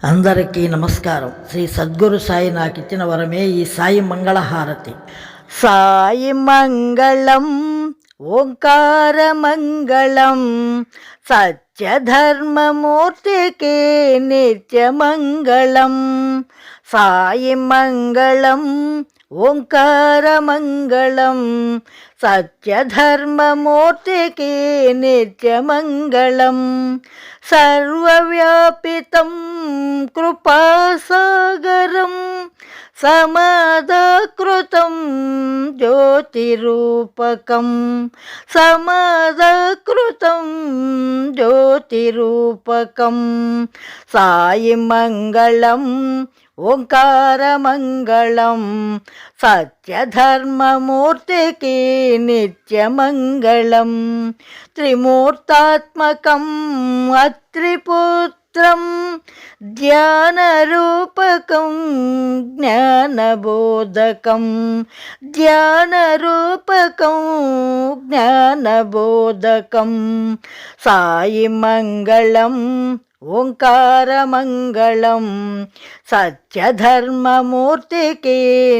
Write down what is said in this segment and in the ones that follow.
అందరికీ నమస్కారం. శ్రీ సద్గురు సాయి నాకు ఇచ్చిన వరమే ఈ సాయి మంగళహారతి. సాయి మంగళం ఓంకార మంగళం సత్యధర్మమూర్తికి నిత్యమంగళం. సాయి మంగళం ఓంకార మంగళం సత్యధర్మమూర్తికి నిత్యమంగళం. సర్వవ్యాపితం కృపాసాగరం సమాదకృతం జ్యోతిరూపకం సమాదకృతం జ్యోతిరూపకం. సాయి మంగళం ఓంకార మంగళం సత్యధర్మమూర్తికి నిత్యమంగళం. త్రిమూర్తాత్మకం అత్రిపుత్రం ధ్యానరూపకం జ్ఞానబోధకం ధ్యానరూపకం జ్ఞానబోధకం. సాయి మంగళం ఓంకార మంగళం సత్యధర్మమూర్తికి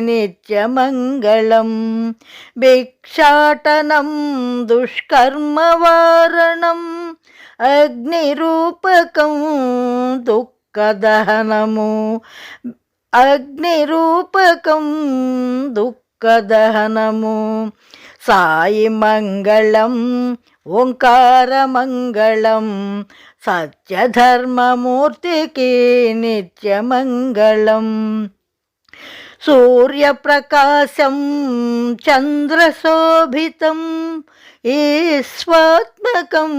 నిత్యమంగళం. భిక్షాటనం దుష్కర్మవారణం అగ్నిరూపకం దుఃఖదహనము అగ్నిరూపకం దుఃఖదహనము. సాయి మంగళం ఓంకార మంగళం సత్యధర్మమూర్తికి నిత్యమంగళం. సూర్యప్రకాశం చంద్రశోభితం ఈశ్వాత్మకం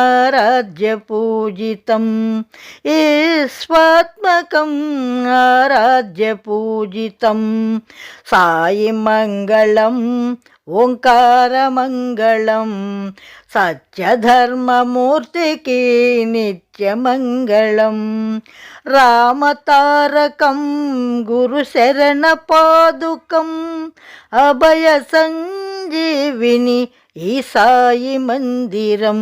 ఆరాధ్యపూజితం ఈశ్వాత్మకం ఆరాధ్యపూజితం. సాయి మంగళం ఓంకార మంగళం సత్యధర్మమూర్తికి నిత్యమంగళం. రామతారకం గురుశరణ పాదుకం అభయ సంజీవిని ఈ సాయి మందిరం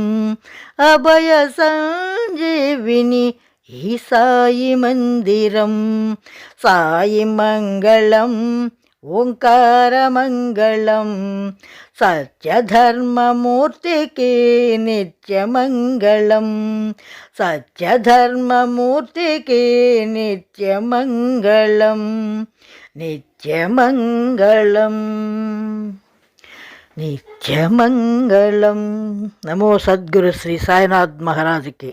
అభయ సంజీవిని ఈ సాయి మందిరం. సాయి మంగళం ఓంకార మంగళం సత్యధర్మమూర్తికి నిత్యమంగళం సత్యధర్మమూర్తికి నిత్యమంగళం నిత్యమంగళం నిత్యమంగళం. నమో సద్గురు శ్రీ సాయినాథ్ మహారాజుకి.